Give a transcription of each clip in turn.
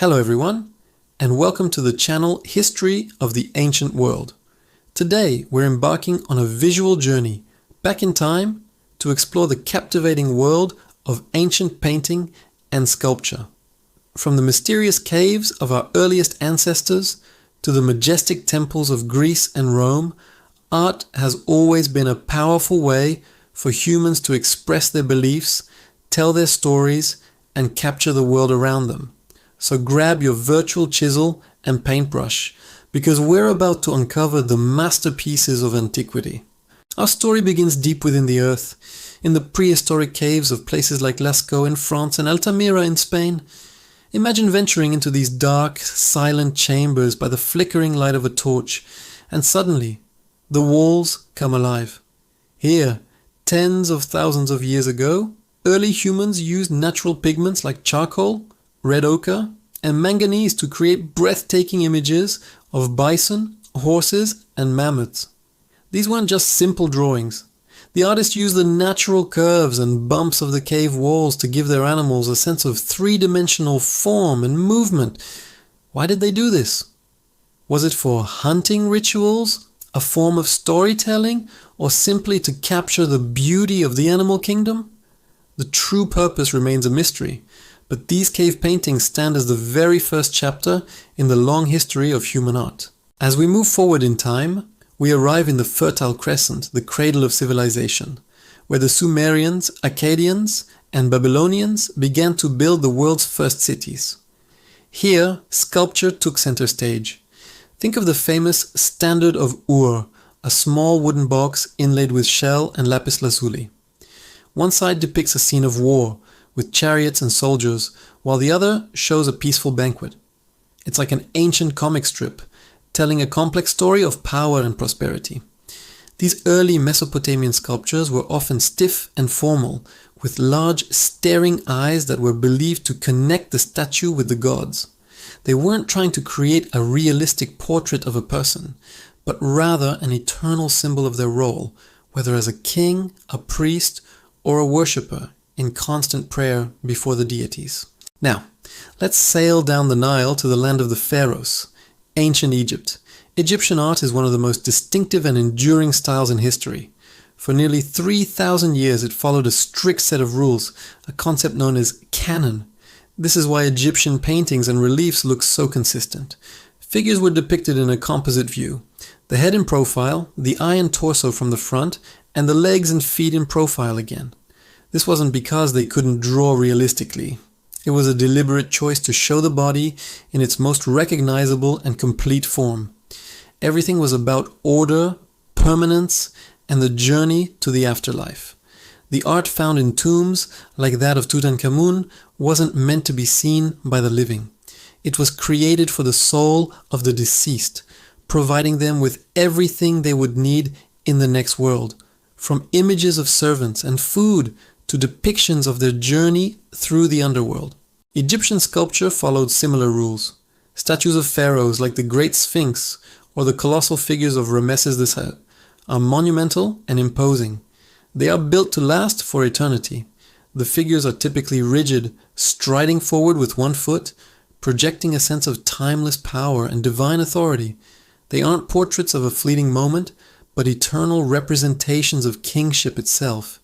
Hello everyone, and welcome to the channel History of the Ancient World. Today we're embarking on a visual journey back in time to explore the captivating world of ancient painting and sculpture. From the mysterious caves of our earliest ancestors to the majestic temples of Greece and Rome, art has always been a powerful way for humans to express their beliefs, tell their stories, and capture the world around them. So grab your virtual chisel and paintbrush, because we're about to uncover the masterpieces of antiquity. Our story begins deep within the earth, in the prehistoric caves of places like Lascaux in France and Altamira in Spain. Imagine venturing into these dark, silent chambers by the flickering light of a torch, and suddenly, the walls come alive. Here, tens of thousands of years ago, early humans used natural pigments like charcoal, red ochre, and manganese to create breathtaking images of bison, horses, and mammoths. These weren't just simple drawings. The artists used the natural curves and bumps of the cave walls to give their animals a sense of three-dimensional form and movement. Why did they do this? Was it for hunting rituals, a form of storytelling, or simply to capture the beauty of the animal kingdom? The true purpose remains a mystery, but these cave paintings stand as the very first chapter in the long history of human art. As we move forward in time, we arrive in the Fertile Crescent, the cradle of civilization, where the Sumerians, Akkadians, and Babylonians began to build the world's first cities. Here, sculpture took center stage. Think of the famous Standard of Ur, a small wooden box inlaid with shell and lapis lazuli. One side depicts a scene of war, with chariots and soldiers, while the other shows a peaceful banquet. It's like an ancient comic strip, telling a complex story of power and prosperity. These early Mesopotamian sculptures were often stiff and formal, with large staring eyes that were believed to connect the statue with the gods. They weren't trying to create a realistic portrait of a person, but rather an eternal symbol of their role, whether as a king, a priest, or a worshipper in constant prayer before the deities. Now, let's sail down the Nile to the land of the pharaohs, ancient Egypt. Egyptian art is one of the most distinctive and enduring styles in history. For nearly 3,000 years it followed a strict set of rules, a concept known as canon. This is why Egyptian paintings and reliefs look so consistent. Figures were depicted in a composite view, the head in profile, the eye and torso from the front, and the legs and feet in profile again. This wasn't because they couldn't draw realistically. It was a deliberate choice to show the body in its most recognizable and complete form. Everything was about order, permanence, and the journey to the afterlife. The art found in tombs, like that of Tutankhamun, wasn't meant to be seen by the living. It was created for the soul of the deceased, providing them with everything they would need in the next world, from images of servants and food to depictions of their journey through the underworld. Egyptian sculpture followed similar rules. Statues of pharaohs like the Great Sphinx or the colossal figures of Ramesses II are monumental and imposing. They are built to last for eternity. The figures are typically rigid, striding forward with one foot, projecting a sense of timeless power and divine authority. They aren't portraits of a fleeting moment, but eternal representations of kingship itself.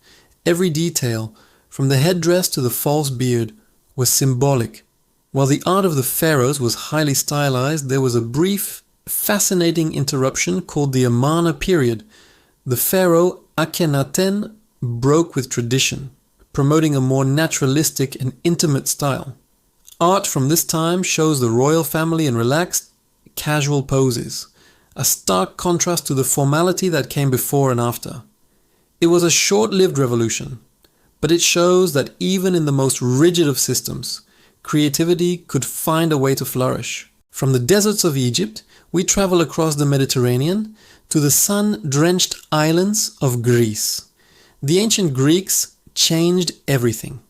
Every detail, from the headdress to the false beard, was symbolic. While the art of the pharaohs was highly stylized, there was a brief, fascinating interruption called the Amarna period. The pharaoh Akhenaten broke with tradition, promoting a more naturalistic and intimate style. Art from this time shows the royal family in relaxed, casual poses, a stark contrast to the formality that came before and after. It was a short-lived revolution, but it shows that even in the most rigid of systems, creativity could find a way to flourish. From the deserts of Egypt, we travel across the Mediterranean to the sun-drenched islands of Greece. The ancient Greeks changed everything.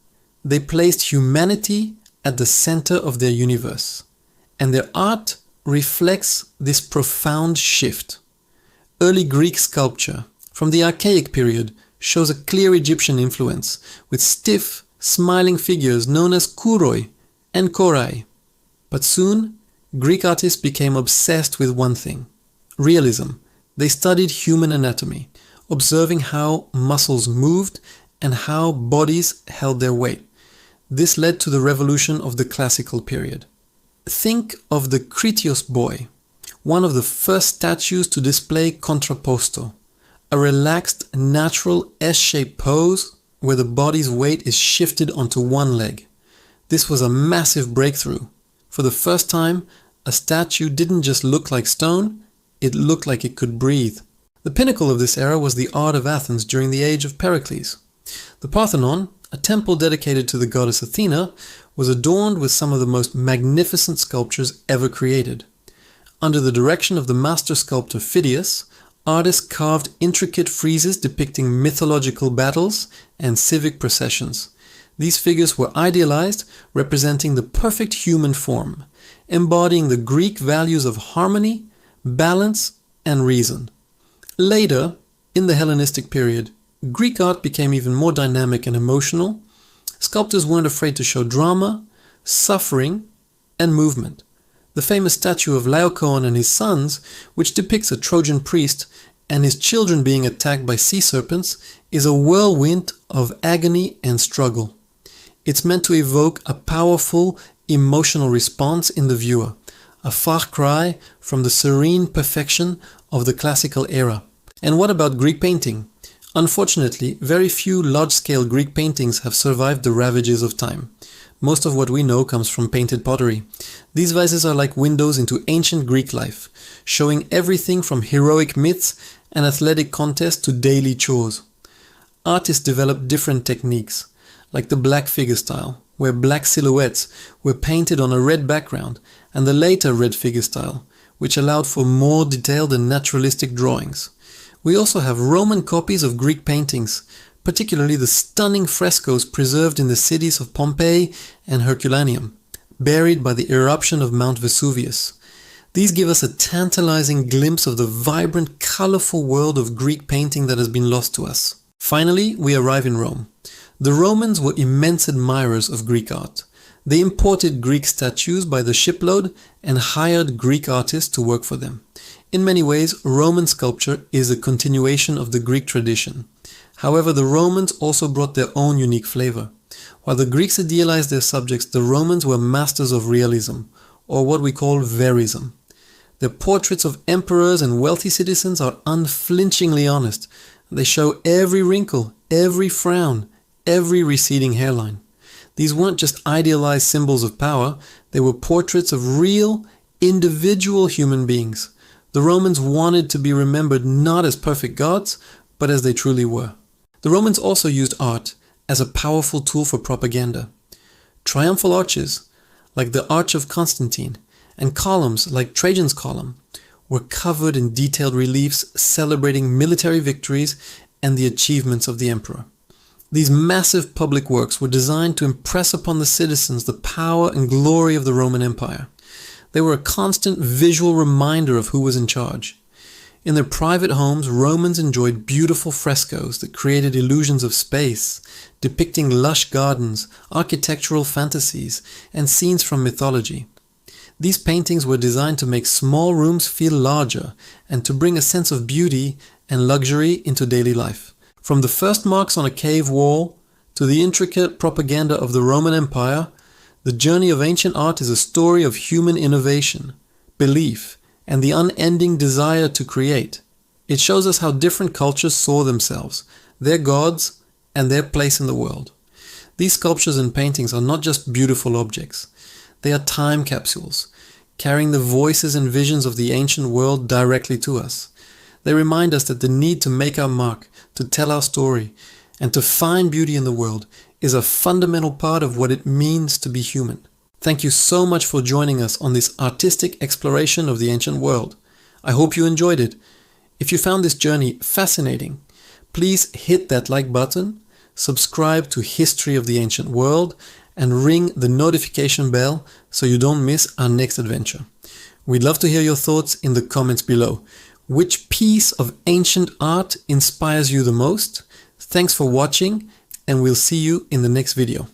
They placed humanity at the center of their universe, and their art reflects this profound shift. Early Greek sculpture, from the Archaic period, shows a clear Egyptian influence, with stiff, smiling figures known as kouroi and korai. But soon, Greek artists became obsessed with one thing: realism. They studied human anatomy, observing how muscles moved and how bodies held their weight. This led to the revolution of the classical period. Think of the Critios boy, one of the first statues to display contrapposto, a relaxed, natural S-shaped pose where the body's weight is shifted onto one leg. This was a massive breakthrough. For the first time, a statue didn't just look like stone, it looked like it could breathe. The pinnacle of this era was the art of Athens during the age of Pericles. The Parthenon, a temple dedicated to the goddess Athena, was adorned with some of the most magnificent sculptures ever created. Under the direction of the master sculptor Phidias, artists carved intricate friezes depicting mythological battles and civic processions. These figures were idealized, representing the perfect human form, embodying the Greek values of harmony, balance, and reason. Later, in the Hellenistic period, Greek art became even more dynamic and emotional. Sculptors weren't afraid to show drama, suffering, and movement. The famous statue of Laocoon and his sons, which depicts a Trojan priest and his children being attacked by sea serpents, is a whirlwind of agony and struggle. It's meant to evoke a powerful emotional response in the viewer, a far cry from the serene perfection of the classical era. And what about Greek painting? Unfortunately, very few large-scale Greek paintings have survived the ravages of time. Most of what we know comes from painted pottery. These vases are like windows into ancient Greek life, showing everything from heroic myths and athletic contests to daily chores. Artists developed different techniques, like the black figure style, where black silhouettes were painted on a red background, and the later red figure style, which allowed for more detailed and naturalistic drawings. We also have Roman copies of Greek paintings, particularly the stunning frescoes preserved in the cities of Pompeii and Herculaneum, buried by the eruption of Mount Vesuvius. These give us a tantalizing glimpse of the vibrant, colorful world of Greek painting that has been lost to us. Finally, we arrive in Rome. The Romans were immense admirers of Greek art. They imported Greek statues by the shipload and hired Greek artists to work for them. In many ways, Roman sculpture is a continuation of the Greek tradition. However, the Romans also brought their own unique flavor. While the Greeks idealized their subjects, the Romans were masters of realism, or what we call verism. Their portraits of emperors and wealthy citizens are unflinchingly honest. They show every wrinkle, every frown, every receding hairline. These weren't just idealized symbols of power, they were portraits of real, individual human beings. The Romans wanted to be remembered not as perfect gods, but as they truly were. The Romans also used art as a powerful tool for propaganda. Triumphal arches, like the Arch of Constantine, and columns like Trajan's column, were covered in detailed reliefs celebrating military victories and the achievements of the emperor. These massive public works were designed to impress upon the citizens the power and glory of the Roman Empire. They were a constant visual reminder of who was in charge. In their private homes, Romans enjoyed beautiful frescoes that created illusions of space, depicting lush gardens, architectural fantasies, and scenes from mythology. These paintings were designed to make small rooms feel larger and to bring a sense of beauty and luxury into daily life. From the first marks on a cave wall to the intricate propaganda of the Roman Empire, the journey of ancient art is a story of human innovation, belief, and the unending desire to create. It shows us how different cultures saw themselves, their gods, and their place in the world. These sculptures and paintings are not just beautiful objects. They are time capsules, carrying the voices and visions of the ancient world directly to us. They remind us that the need to make our mark, to tell our story, and to find beauty in the world is a fundamental part of what it means to be human. Thank you so much for joining us on this artistic exploration of the ancient world. I hope you enjoyed it. If you found this journey fascinating, please hit that like button, subscribe to History of the Ancient World, and ring the notification bell so you don't miss our next adventure. We'd love to hear your thoughts in the comments below. Which piece of ancient art inspires you the most? Thanks for watching, and we'll see you in the next video.